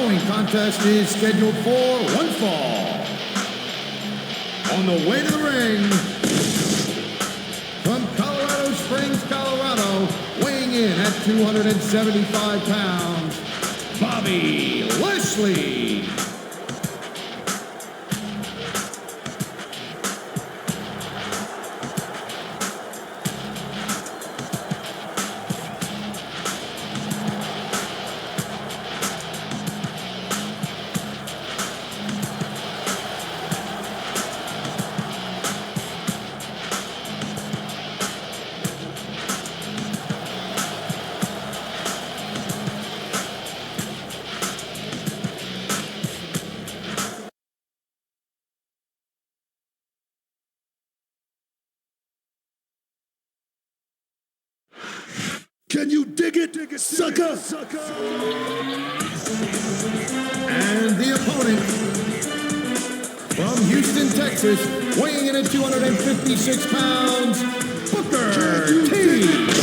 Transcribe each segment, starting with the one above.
following contest is scheduled for one fall. On the way to the ring, from Colorado Springs, Colorado, weighing in at 275 pounds, Bobby Lashley. Can you dig it, sucker? And the opponent, from Houston, Texas, weighing in at 256 pounds, Booker T.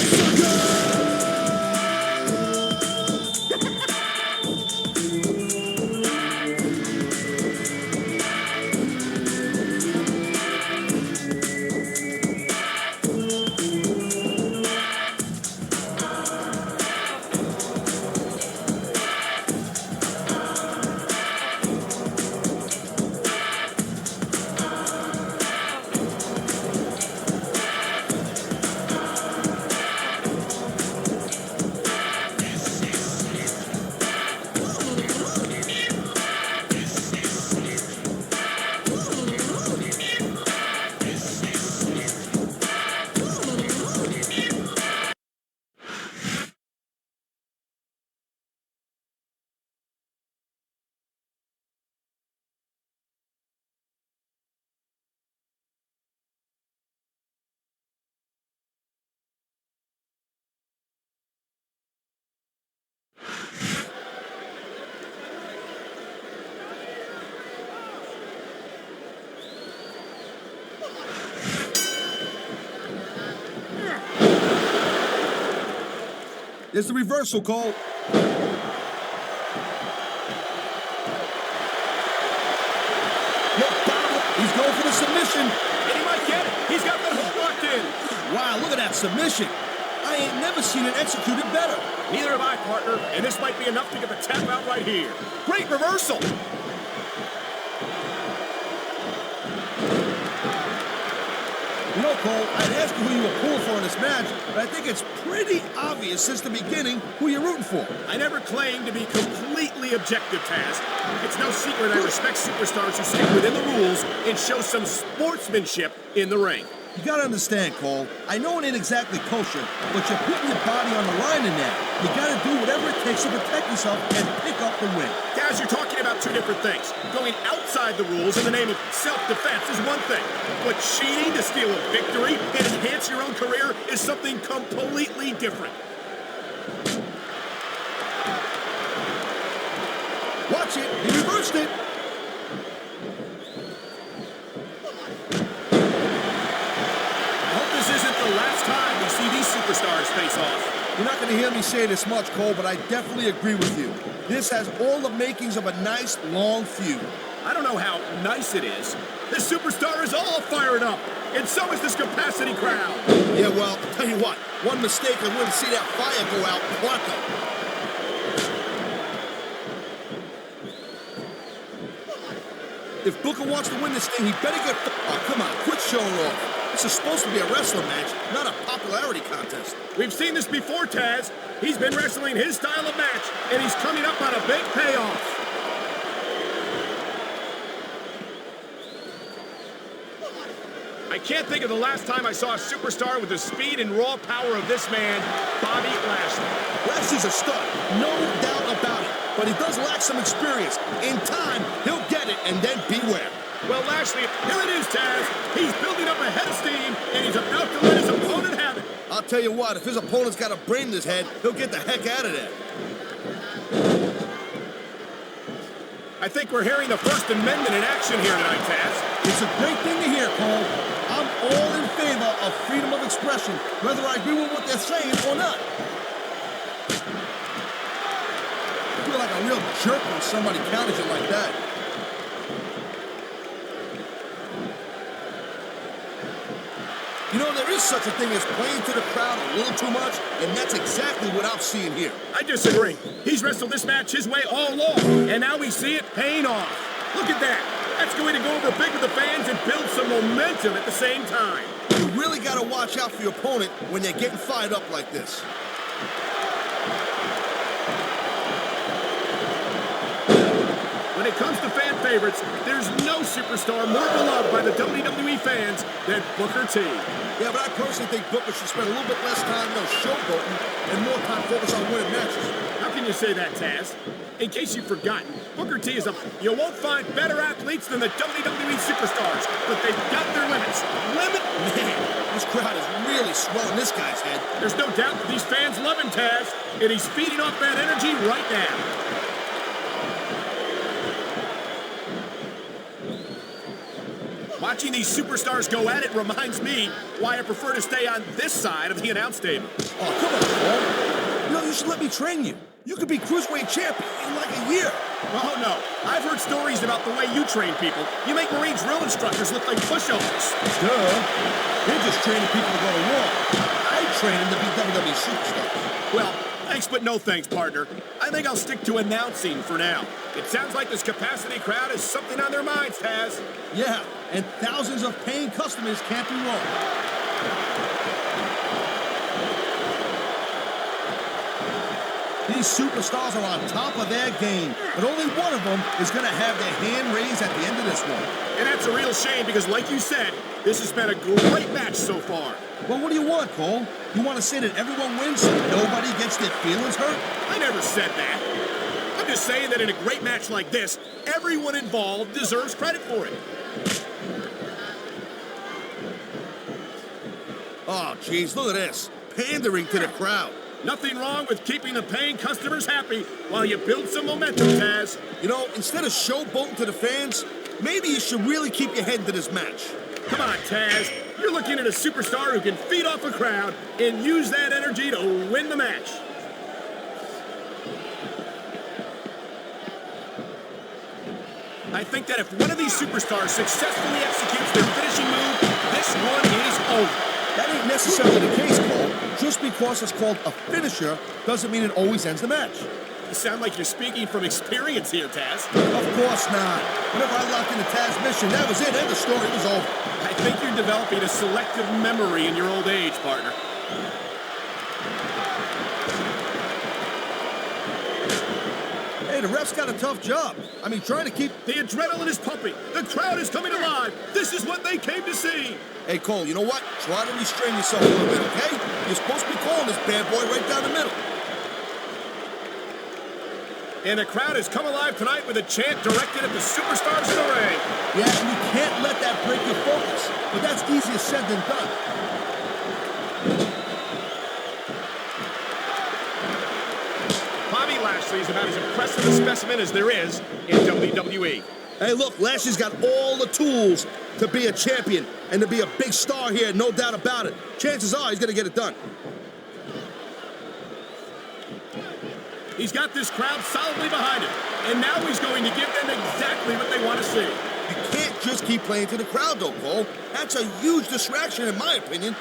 There's the reversal, Cole. Look, He's going for the submission. and he might get it. He's got the hook locked in. Wow, look at that submission. I ain't never seen it executed better. Neither have I, partner, and this might be enough to get the tap out right here. Great reversal. You know, Cole, I'd ask you who you were pulling for in this match, but I think it's pretty obvious since the beginning who you're rooting for. I never claimed to be completely objective, Taz. It's no secret I respect superstars who stick within the rules and show some sportsmanship in the ring. You gotta understand, Cole, I know it ain't exactly kosher, but you're putting your body on the line in that. You gotta do whatever it takes to protect yourself and pick up the win. Taz, you're talking about two different things. Going outside the rules in the name of self-defense is one thing, but cheating to steal a victory and enhance your own career is something completely different. Watch it, he reversed it. This isn't the last time we see these superstars face off. You're not going to hear me say this much, Cole, but I definitely agree with you. This has all the makings of a nice, long feud. I don't know how nice it is. This superstar is all fired up, and so is this capacity crowd. Yeah, well, I'll tell you what, one mistake and wouldn't see that fire go out pronto. If Booker wants to win this thing, he better get... Oh, come on, quit showing off. This is supposed to be a wrestling match, not a popularity contest. We've seen this before, Taz. He's been wrestling his style of match, and he's coming up on a big payoff. I can't think of the last time I saw a superstar with the speed and raw power of this man, Bobby Lashley. Lashley's a stud, no doubt about it. But he does lack some experience. In time, he'll get it, and then beware. Well, Lashley, here it is, Taz. He's building up a head of steam, and he's about to let his opponent have it. I'll tell you what, if his opponent's got a brain in his head, he'll get the heck out of there. I think we're hearing the First Amendment in action here tonight, Taz. It's a great thing to hear, Cole. I'm all in favor of freedom of expression, whether I agree with what they're saying or not. I feel like a real jerk when somebody counters you like that. You know, there is such a thing as playing to the crowd a little too much, and that's exactly what I'm seeing here. I disagree. He's wrestled this match his way all along, and now we see it paying off. Look at that. That's going to go over big with the fans and build some momentum at the same time. You really got to watch out for your opponent when they're getting fired up like this. When it comes to fan favorites, there's no superstar more beloved by the WWE fans than Booker T. Yeah, but I personally think Booker should spend a little bit less time, showboating and more time focused on winning matches. How can you say that, Taz? In case you've forgotten, Booker T is You won't find better athletes than the WWE superstars, but they've got their limits. Man, this crowd is really swelling this guy's head. There's no doubt that these fans love him, Taz, and he's feeding off that energy right now. Watching these superstars go at it reminds me why I prefer to stay on this side of the announce table. Oh, come on, Paul. You know, you should let me train you. You could be Cruiserweight champion in like a year. Oh, no. I've heard stories about the way you train people. You make Marine drill instructors look like pushovers. Duh. You're just training people to go to war. I train them to be WWE superstars. Well, thanks, but no thanks, partner. I think I'll stick to announcing for now. It sounds like this capacity crowd has something on their minds, Taz. Yeah, and thousands of paying customers can't be wrong. These superstars are on top of their game, but only one of them is going to have their hand raised at the end of this one. And that's a real shame because, like you said, this has been a great match so far. Well, what do you want, Cole? You want to say that everyone wins so nobody gets their feelings hurt? I never said that. I'm just saying that in a great match like this, everyone involved deserves credit for it. Oh, geez, look at this. Pandering to the crowd. Nothing wrong with keeping the paying customers happy while you build some momentum, Taz. You know, instead of showboating to the fans, maybe you should really keep your head into this match. Come on, Taz. You're looking at a superstar who can feed off a crowd and use that energy to win the match. I think that if one of these superstars successfully executes their finishing move, this one is over. That ain't necessarily the case, Cole. Just because it's called a finisher doesn't mean it always ends the match. You sound like you're speaking from experience here, Taz. Of course not. Whenever I locked into Taz's mission, that was it. End of story. It was over. I think you're developing a selective memory in your old age, partner. Hey, the ref's got a tough job. I mean, trying to keep... The adrenaline is pumping. The crowd is coming alive. This is what they came to see. Hey, Cole, you know what? Try to restrain yourself a little bit, okay? You're supposed to be calling this bad boy right down the middle. And the crowd has come alive tonight with a chant directed at the superstars in the ring. Yeah, and you can't let that break your focus. But that's easier said than done. Bobby Lashley is about as impressive a specimen as there is in WWE. Hey, look, Lashley's got all the tools to be a champion and to be a big star here, no doubt about it. Chances are he's going to get it done. He's got this crowd solidly behind him, and now he's going to give them exactly what they want to see. You can't just keep playing to the crowd, though, Cole. That's a huge distraction, in my opinion.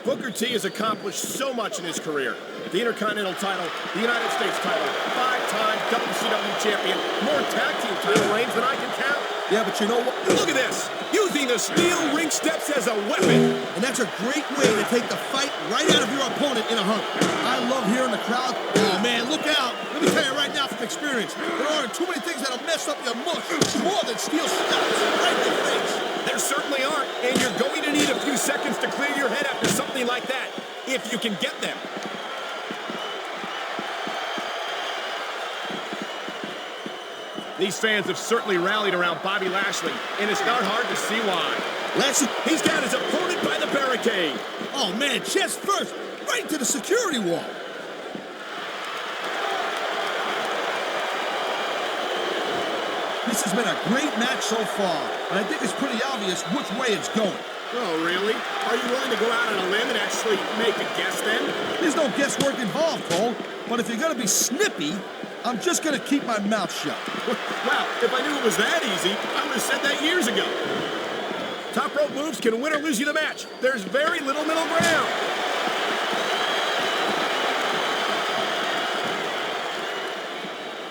Booker T has accomplished so much in his career. The Intercontinental title, the United States title, 5-time WCW champion, more tag team title reigns than I can count. Yeah, but you know what? Look at this, using the steel ring steps as a weapon. And that's a great way to take the fight right out of your opponent in a hurry. I love hearing the crowd. Oh, man, look out. Let me tell you right now from experience, there aren't too many things that'll mess up your mush more than steel steps right in your face. There certainly aren't, and you're going to need a few seconds to clear your head after something like that, if you can get them. These fans have certainly rallied around Bobby Lashley, and it's not hard to see why. Lashley, he's got his opponent by the barricade. Oh, man, chest first, right to the security wall. This has been a great match so far, and I think it's pretty obvious which way it's going. Oh, really? Are you willing to go out on a limb and actually make a guess then? There's no guesswork involved, Cole. But if you're gonna be snippy, I'm just gonna keep my mouth shut. Wow, if I knew it was that easy, I would have said that years ago. Top rope moves can win or lose you the match. There's very little middle ground.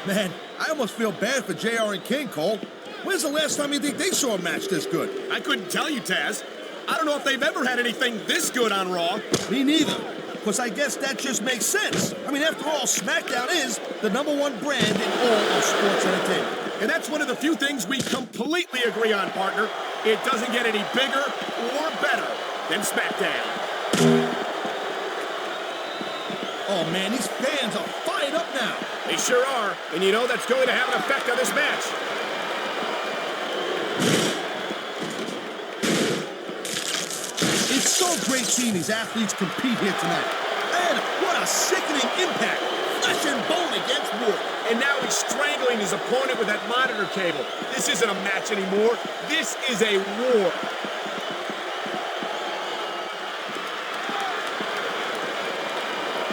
Man, I almost feel bad for JR and King, Cole. When's the last time you think they saw a match this good? I couldn't tell you, Taz. I don't know if they've ever had anything this good on Raw. Me neither. Because I guess that just makes sense. I mean, after all, SmackDown is the #1 brand in all of sports entertainment. And that's one of the few things we completely agree on, partner. It doesn't get any bigger or better than SmackDown. Oh, man, these fans are fired up now. They sure are. And you know that's going to have an effect on this match. It's so great seeing these athletes compete here tonight. And what a sickening impact. Flesh and bone against wood. And now he's strangling his opponent with that monitor cable. This isn't a match anymore. This is a war.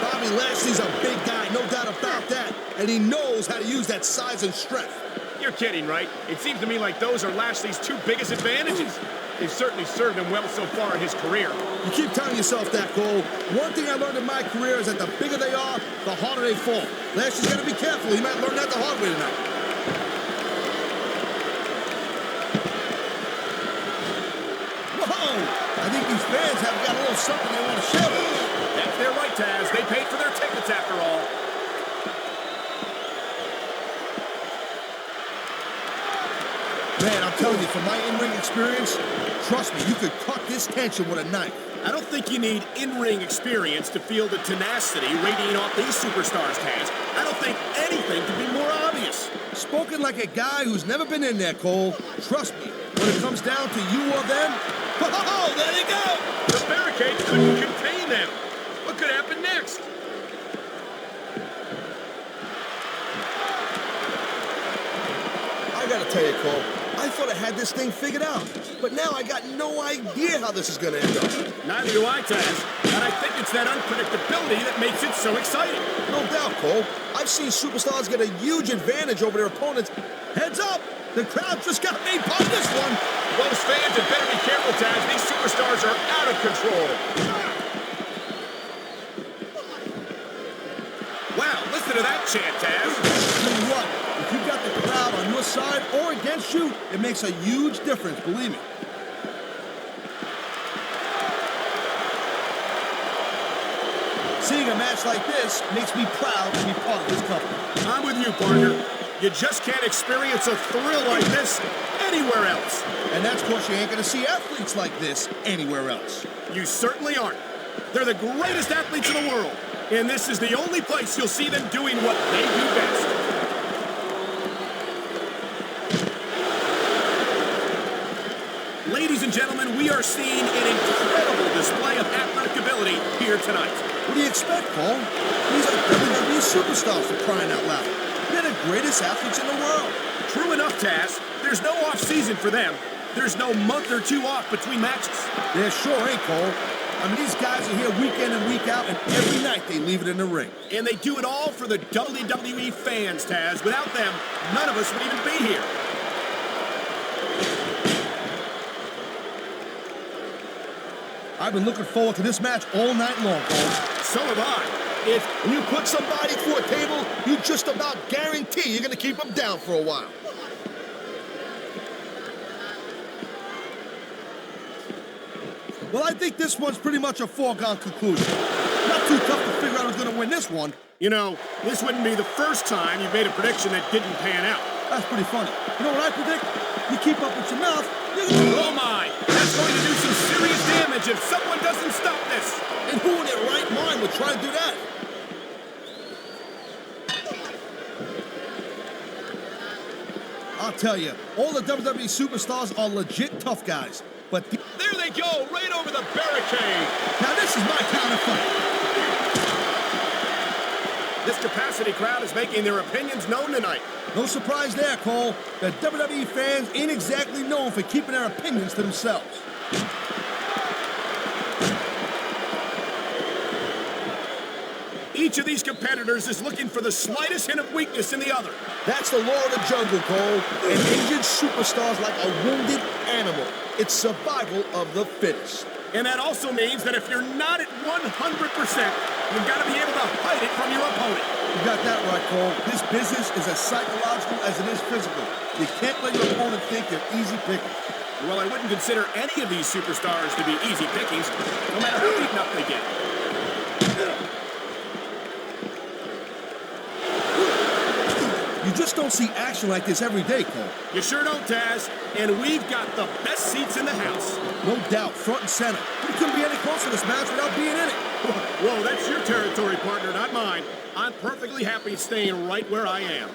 Bobby Lashley's a big guy, no doubt about that. And he knows how to use that size and strength. You're kidding, right? It seems to me like those are Lashley's 2 biggest advantages. They've certainly served him well so far in his career. You keep telling yourself that, Cole. One thing I learned in my career is that the bigger they are, the harder they fall. Lashley's got to be careful. He might learn that the hard way tonight. Whoa! I think these fans have got a little something they want to share with us. That's their right, Taz. They paid for their tickets after all. Man, I'm telling you, from my in-ring experience, trust me, you could cut this tension with a knife. I don't think you need in-ring experience to feel the tenacity radiating off these superstars, Taz. I don't think anything could be more obvious. Spoken like a guy who's never been in there, Cole. Trust me, when it comes down to you or them, oh, there they go! The barricades couldn't contain them. What could happen next? I gotta tell you, Cole, I thought I had this thing figured out. But now I got no idea how this is gonna end up. Neither do I, Taz. And I think it's that unpredictability that makes it so exciting. No doubt, Cole. I've seen superstars get a huge advantage over their opponents. Heads up! The crowd just got made by this one. Those fans had better be careful, Taz. These superstars are out of control. Wow, listen to that chant, Taz. Tell you what, if you've got the crowd on your side or against you, it makes a huge difference, believe me. Seeing a match like this makes me proud to be part of this company. I'm with you, partner. You just can't experience a thrill like this anywhere else. And that's because you ain't gonna see athletes like this anywhere else. You certainly aren't. They're the greatest athletes in the world. And this is the only place you'll see them doing what they do best. Ladies and gentlemen, we are seeing an incredible display of athletic ability here tonight. What do you expect, Cole? These are WWE superstars for crying out loud. They're the greatest athletes in the world. True enough, Taz. There's no off-season for them. There's no month or two off between matches. There sure ain't, Cole. I mean, these guys are here week in and week out, and every night they leave it in the ring. And they do it all for the WWE fans, Taz. Without them, none of us would even be here. I've been looking forward to this match all night long, Cole. So have I. When you put somebody through a table, you just about guarantee you're going to keep them down for a while. Well, I think this one's pretty much a foregone conclusion. Not too tough to figure out who's going to win this one. You know, this wouldn't be the first time you've made a prediction that didn't pan out. That's pretty funny. You know what I predict? You keep up with your mouth, you're gonna... Oh my! That's going to do some serious damage if someone doesn't stop this! And who in their right mind would try to do that? I'll tell you, all the WWE superstars are legit tough guys. But there they go, right over the barricade! Now this is my kind of fight. This capacity crowd is making their opinions known tonight. No surprise there, Cole. The WWE fans ain't exactly known for keeping their opinions to themselves. Each of these competitors is looking for the slightest hint of weakness in the other. That's the law of the jungle, Cole. An injured superstar's like a wounded animal. It's survival of the fittest. And that also means that if you're not at 100%, you've got to be able to hide it from your opponent. You got that right, Cole. This business is as psychological as it is physical. You can't let your opponent think you're easy pickings. Well, I wouldn't consider any of these superstars to be easy pickings, no matter how beaten up they get. You just don't see action like this every day, Cole. You sure don't, Taz. And we've got the best seats in the house. No doubt, front and center. We couldn't be any closer to this match without being in it. Whoa, that's your territory, partner, not mine. I'm perfectly happy staying right where I am.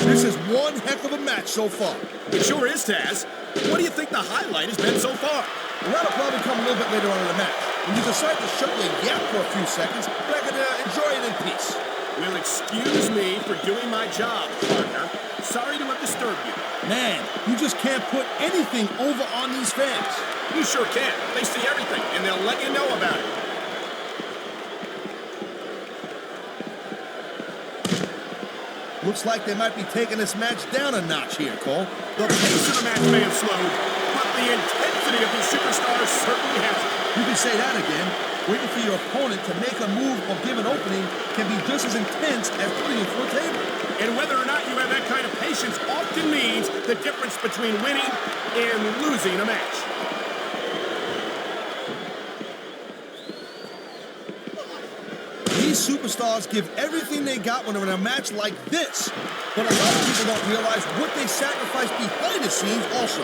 This is one heck of a match so far. It sure is, Taz. What do you think the highlight has been so far? Well, that'll probably come a little bit later on in the match. When you decide to shut your yap for a few seconds, but I can enjoy it in peace. Well, excuse me for doing my job, partner. Sorry to have disturbed you. Man, you just can't put anything over on these fans. You sure can. They see everything, and they'll let you know about it. Looks like they might be taking this match down a notch here, Cole. The pace of the match may have slowed, but the intensity of these superstars certainly hasn't. You can say that again. Waiting for your opponent to make a move or give an opening can be just as intense as putting it through a table. And whether or not you have that kind of patience often means the difference between winning and losing a match. These superstars give everything they got when they're in a match like this. But a lot of people don't realize what they sacrifice behind the scenes also.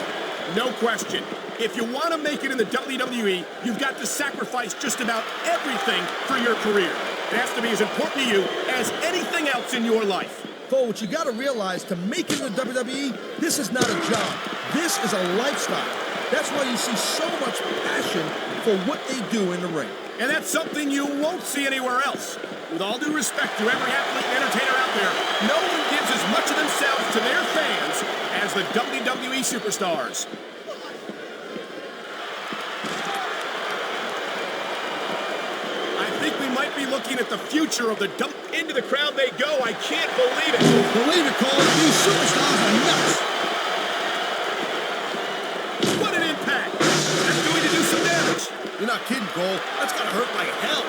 No question. If you want to make it in the WWE, you've got to sacrifice just about everything for your career. It has to be as important to you as anything else in your life. Cole, what you got to realize, to make it in the WWE, this is not a job. This is a lifestyle. That's why you see so much passion for what they do in the ring. And that's something you won't see anywhere else. With all due respect to every athlete and entertainer out there, no one gives as much of themselves to their fans as the WWE superstars. I think we might be looking at the future of the Into the crowd they go. I can't believe it. Believe it, Cole. These superstars are nuts. What an impact. That's going to do some damage. You're not kidding, Cole. That's gotta hurt like hell.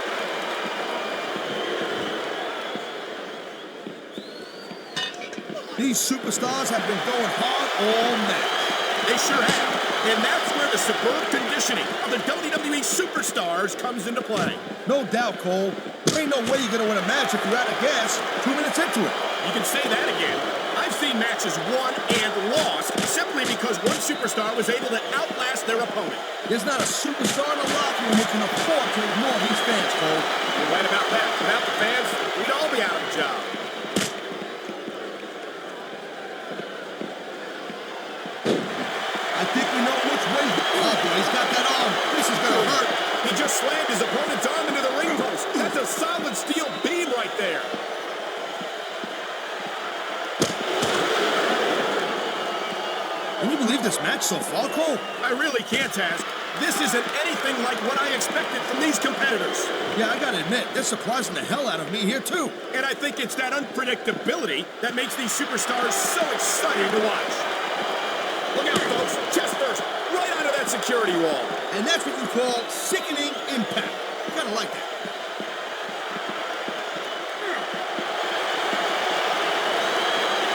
These superstars have been going hard all match. They sure have. And that's where the superb conditioning of the WWE superstars comes into play. No doubt, Cole. There ain't no way you're gonna win a match if you're out of gas 2 minutes into it. You can say that again. I've seen matches won and lost simply because one superstar was able to outlast their opponent. There's not a superstar in the locker room who can afford to ignore these fans, Cole. You're right about that. Without the fans, we'd all be out of a job. I think we know which way. Oh, boy, he's got that arm. This is gonna hurt. He just slammed his opponent's arm into the ring post. That's a solid steel beam right there. Can you believe this match so far, Cole? I really can't, Taz. This isn't anything like what I expected from these competitors. Yeah, I gotta admit, they're surprising the hell out of me here, too. And I think it's that unpredictability that makes these superstars so exciting to watch. Look out, folks. Chest first, right onto that security wall. And that's what you call sickening impact. You gotta like that.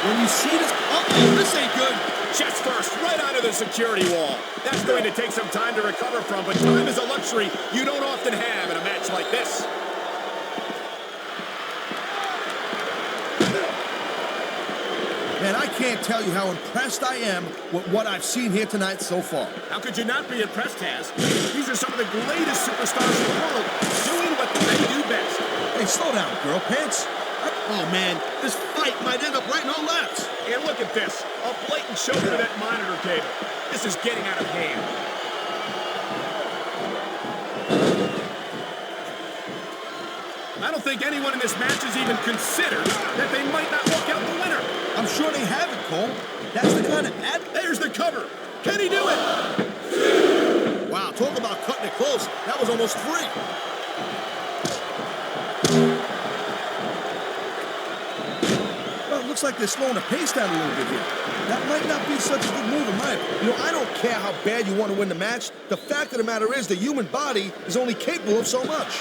When you see this, uh-oh, this ain't good. Chest first, right onto the security wall. That's going to take some time to recover from, but time is a luxury you don't often have in a match like this. Man, I can't tell you how impressed I am with what I've seen here tonight so far. How could you not be impressed, Taz? These are some of the greatest superstars in the world doing what they do best. Hey, slow down, girl pants. Oh, man, this fight might end up right in our laps. And look at this, a blatant shoulder to that monitor cable. This is getting out of hand. I don't think anyone in this match has even considered that they might not walk out the winner. I'm sure they haven't, Cole. That's the kind of There's the cover. Can he do it? Wow, Talk about cutting it close. That was almost free. Well, it looks like they're slowing the pace down a little bit here. That might not be such a good move in my opinion. You know, I don't care how bad you want to win the match. The fact of the matter is the human body is only capable of so much.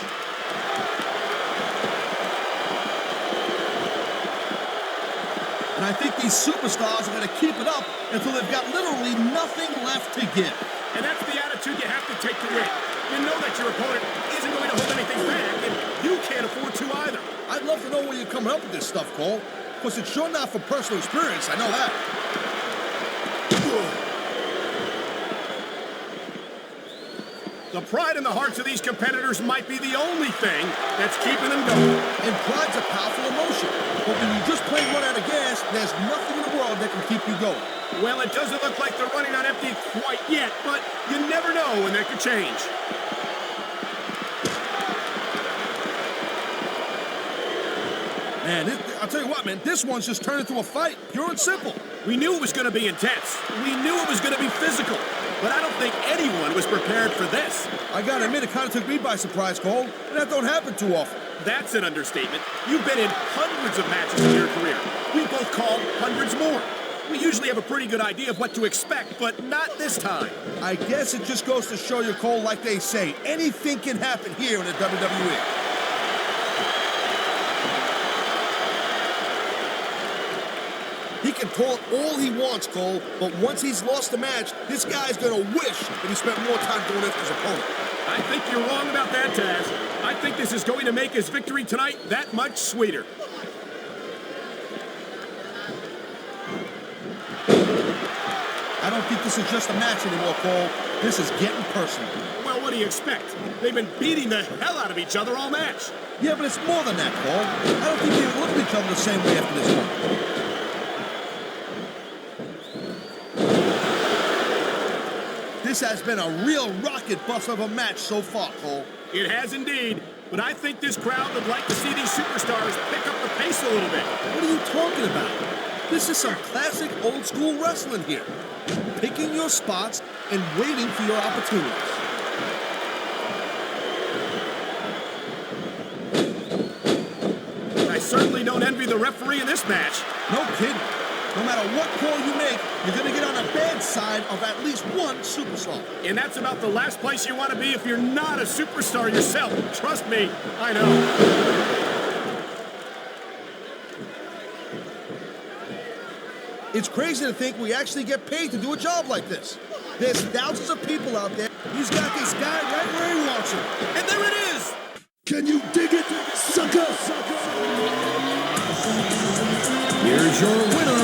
And I think these superstars are going to keep it up until they've got literally nothing left to give. And that's the attitude you have to take to win. You know that your opponent isn't going to hold anything back, and you can't afford to either. I'd love to know where you're coming up with this stuff, Cole. Because it's sure not from personal experience, I know that. The pride in the hearts of these competitors might be the only thing that's keeping them going. And pride's a powerful emotion. But when you just plain run out of gas, there's nothing in the world that can keep you going. Well, it doesn't look like they're running on empty quite yet, but you never know when that could change. Man, I'll tell you what, man, this one's just turned into a fight, pure and simple. We knew it was going to be intense. We knew it was going to be physical. But I don't think anyone was prepared for this. I gotta admit, it kind of took me by surprise, Cole. And that don't happen too often. That's an understatement. You've been in hundreds of matches in your career. We both called hundreds more. We usually have a pretty good idea of what to expect, but not this time. I guess it just goes to show you, Cole, like they say, anything can happen here in the WWE. He can talk all he wants, Cole, but once he's lost the match, this guy's gonna wish that he spent more time going after his opponent. I think you're wrong about that, Taz. I think this is going to make his victory tonight that much sweeter. I don't think this is just a match anymore, Cole. This is getting personal. Well, what do you expect? They've been beating the hell out of each other all match. Yeah, but it's more than that, Cole. I don't think they look at each other the same way after this one. This has been a real rocket bus of a match so far, Cole. It has indeed, but I think this crowd would like to see these superstars pick up the pace a little bit. What are you talking about? This is some classic old-school wrestling here. Picking your spots and waiting for your opportunities. I certainly don't envy the referee in this match. No kidding. No matter what call you make, you're going to get on the bad side of at least one superstar. And that's about the last place you want to be if you're not a superstar yourself. Trust me, I know. It's crazy to think we actually get paid to do a job like this. There's thousands of people out there. He's got this guy right where he wants him. And there it is! Can you dig it, sucker? Here's your winner,